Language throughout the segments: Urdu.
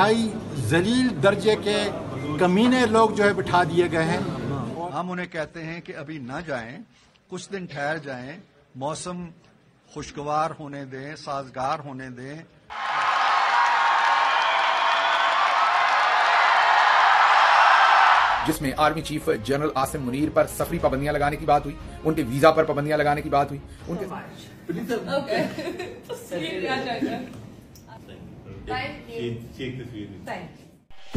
انتہائی ذلیل درجے کے کمینے لوگ جو ہے بٹھا دیے گئے ہیں. ہم انہیں کہتے ہیں کہ ابھی نہ جائیں، کچھ دن ٹھہر جائیں، موسم خوشگوار ہونے دیں، سازگار ہونے دیں. جس میں army chief general Asim Munir پر سفری پابندیاں لگانے کی بات ہوئی، ان کے ویزا پر پابندیاں لگانے کی بات ہوئی. ان کے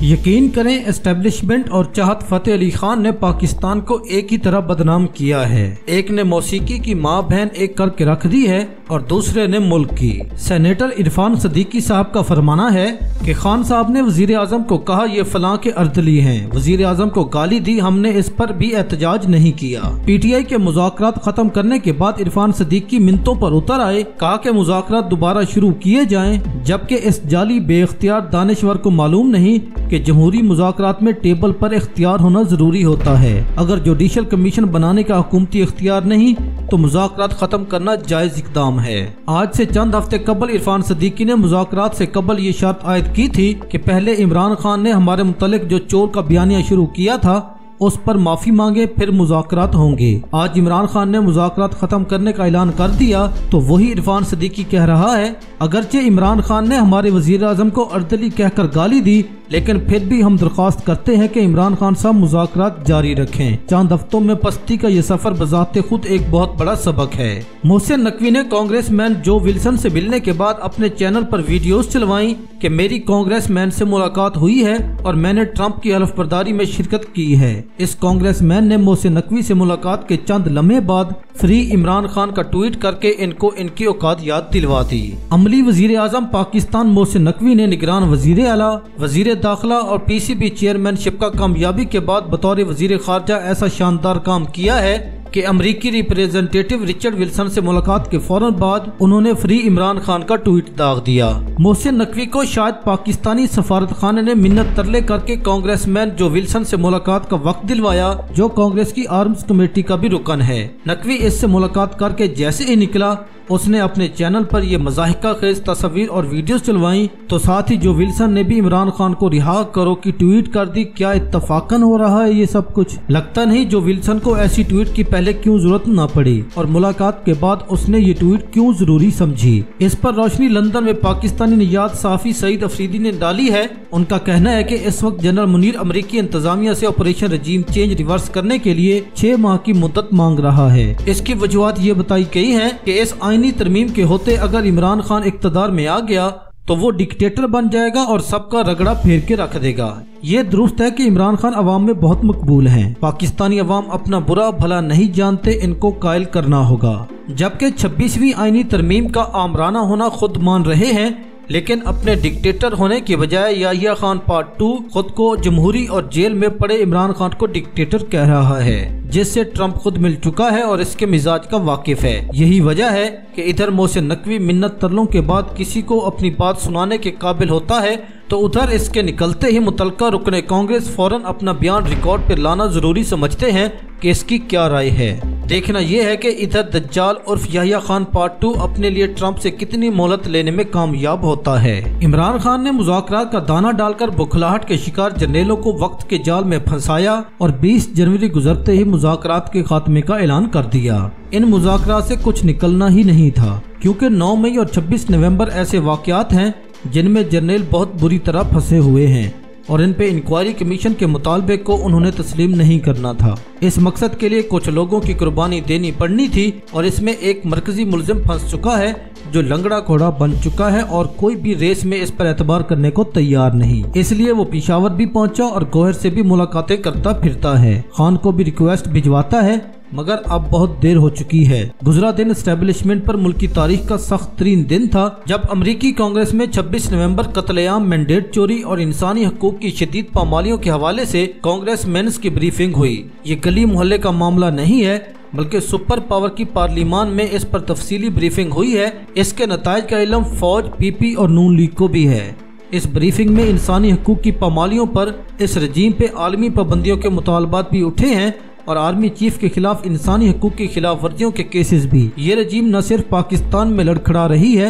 یقین کریں اسٹیبلشمنٹ اور چاہت فتح علی خان نے پاکستان کو ایک ہی طرح بدنام کیا ہے. ایک نے موسیقی کی ماں بہن ایک کر کے رکھ دی ہے اور دوسرے نے ملک کی. سینیٹر عرفان صدیقی صاحب کا فرمانا ہے کہ خان صاحب نے وزیر اعظم کو کہا یہ فلاں کے اردلی ہیں، وزیر اعظم کو گالی دی، ہم نے اس پر بھی احتجاج نہیں کیا. پی ٹی آئی کے مذاکرات ختم کرنے کے بعد عرفان صدیقی منتوں پر اتر آئے، کہا کہ مذاکرات دوبارہ شروع کیے جائیں، جبکہ اس جعلی بے اختیار دانشور کو معلوم نہیں کہ جمہوری مذاکرات میں ٹیبل پر اختیار ہونا ضروری ہوتا ہے. اگر جوڈیشل کمیشن بنانے کا حکومتی اختیار نہیں تو مذاکرات ختم کرنا جائز اقدام ہے. آج سے چند ہفتے قبل عرفان صدیقی نے مذاکرات سے قبل یہ شرط عائد کی تھی کہ پہلے عمران خان نے ہمارے متعلق جو چور کا بیانیہ شروع کیا تھا اس پر معافی مانگے، پھر مذاکرات ہوں گے. آج عمران خان نے مذاکرات ختم کرنے کا اعلان کر دیا تو وہی عرفان صدیقی کہہ رہا ہے اگرچہ عمران خان نے ہمارے وزیر اعظم کو اردلی کہہ کر گالی دی، لیکن پھر بھی ہم درخواست کرتے ہیں کہ عمران خان صاحب مذاکرات جاری رکھیں. چند ہفتوں میں پستی کا یہ سفر بذات خود ایک بہت بڑا سبق ہے. محسن نقوی نے کانگریس مین جو ولسن سے ملنے کے بعد اپنے چینل پر ویڈیوز چلوائیں کہ میری کانگریس مین سے ملاقات ہوئی ہے اور میں نے ٹرمپ کی حلف برداری میں شرکت کی ہے. اس کانگریس مین نے محسن نقوی سے ملاقات کے چند لمحے بعد فری عمران خان کا ٹویٹ کر کے ان کو ان کی اوقات یاد دلوا دی. عملی وزیر اعظم پاکستان محسن نقوی نے نگران وزیر اعلیٰ، وزیر داخلہ اور پی سی بی چیئرمین شپ کا کامیابی کے بعد بطور وزیر خارجہ ایسا شاندار کام کیا ہے کہ امریکی ریپریزنٹیٹو رچرڈ ولسن سے ملاقات کے فوراً بعد انہوں نے فری عمران خان کا ٹویٹ داغ دیا. محسن نقوی کو شاید پاکستانی سفارت خانے نے منت ترلے کر کے کانگریس مین جو ولسن سے ملاقات کا وقت دلوایا، جو کانگریس کی آرمز کمیٹی کا بھی رکن ہے. نقوی اس سے ملاقات کر کے جیسے ہی نکلا اس نے اپنے چینل پر یہ مضاحکہ خیز تصاویر اور ویڈیوز چلوائیں تو ساتھ ہی جو ولسن نے بھی عمران خان کو رہا کرو کی ٹویٹ کر دی. کیا اتفاقاً ہو رہا ہے یہ سب کچھ؟ لگتا نہیں جو ولسن کو ایسی ٹویٹ کی پہلے کیوں ضرورت نہ پڑی اور ملاقات کے بعد اس نے یہ ٹویٹ کیوں ضروری سمجھی. اس پر روشنی لندن میں پاکستانی نژاد صحافی سعید افریدی نے ڈالی ہے. ان کا کہنا ہے کہ اس وقت جنرل منیر امریکی انتظامیہ سے آپریشن رجیم چینج ریورس کرنے کے لیے 6 ماہ کی مدت مانگ رہا ہے. اس کی وجوہات یہ بتائی گئی ہیں کہ اس آئینی ترمیم کے ہوتے اگر عمران خان اقتدار میں آ گیا تو وہ ڈکٹیٹر بن جائے گا اور سب کا رگڑا پھیر کے رکھ دے گا. یہ درست ہے کہ عمران خان عوام میں بہت مقبول ہیں. پاکستانی عوام اپنا برا بھلا نہیں جانتے، ان کو قائل کرنا ہوگا. جبکہ 26ویں آئینی ترمیم کا آمرانہ ہونا خود مان رہے ہیں، لیکن اپنے ڈکٹیٹر ہونے کے بجائے یحییٰ خان پارٹ 2 خود کو جمہوری اور جیل میں پڑے عمران خان کو ڈکٹیٹر کہہ رہا ہے، جس سے ٹرمپ خود مل چکا ہے اور اس کے مزاج کا واقف ہے. یہی وجہ ہے کہ ادھر محسن نقوی منت ترلوں کے بعد کسی کو اپنی بات سنانے کے قابل ہوتا ہے تو ادھر اس کے نکلتے ہی متعلقہ رکن کانگریس فوراً اپنا بیان ریکارڈ پر لانا ضروری سمجھتے ہیں کہ اس کی کیا رائے ہے. دیکھنا یہ ہے کہ ادھر دجال عرف یحییٰ خان پارٹ 2 اپنے لیے ٹرمپ سے کتنی مہلت لینے میں کامیاب ہوتا ہے. عمران خان نے مذاکرات کا دانہ ڈال کر بکھلاہٹ کے شکار جرنیلوں کو وقت کے جال میں پھنسایا اور 20 جنوری گزرتے ہی مذاکرات کے خاتمے کا اعلان کر دیا. ان مذاکرات سے کچھ نکلنا ہی نہیں تھا کیونکہ 9 مئی اور 26 نومبر ایسے واقعات ہیں جن میں جرنیل بہت بری طرح پھنسے ہوئے ہیں اور ان پہ انکوائری کمیشن کے مطالبے کو انہوں نے تسلیم نہیں کرنا تھا. اس مقصد کے لیے کچھ لوگوں کی قربانی دینی پڑنی تھی اور اس میں ایک مرکزی ملزم پھنس چکا ہے جو لنگڑا گھوڑا بن چکا ہے اور کوئی بھی ریس میں اس پر اعتبار کرنے کو تیار نہیں. اس لیے وہ پشاور بھی پہنچا اور گوہر سے بھی ملاقاتیں کرتا پھرتا ہے. خان کو بھی ریکویسٹ بھجواتا ہے مگر اب بہت دیر ہو چکی ہے. گزرا دن اسٹیبلشمنٹ پر ملکی تاریخ کا سخت ترین دن تھا جب امریکی کانگریس میں 26 نومبر قتل عام، مینڈیٹ چوری اور انسانی حقوق کی شدید پامالیوں کے حوالے سے کانگریس مینس کی بریفنگ ہوئی. یہ گلی محلے کا معاملہ نہیں ہے بلکہ سپر پاور کی پارلیمان میں اس پر تفصیلی بریفنگ ہوئی ہے. اس کے نتائج کا علم فوج، پی پی اور نون لیگ کو بھی ہے. اس بریفنگ میں انسانی حقوق کی پامالیوں پر اس رجیم پہ عالمی پابندیوں کے مطالبات بھی اٹھے ہیں اور آرمی چیف کے خلاف انسانی حقوق کی خلاف ورزیوں کے کیسز بھی. یہ رجیم نہ صرف پاکستان میں لڑکھڑا رہی ہے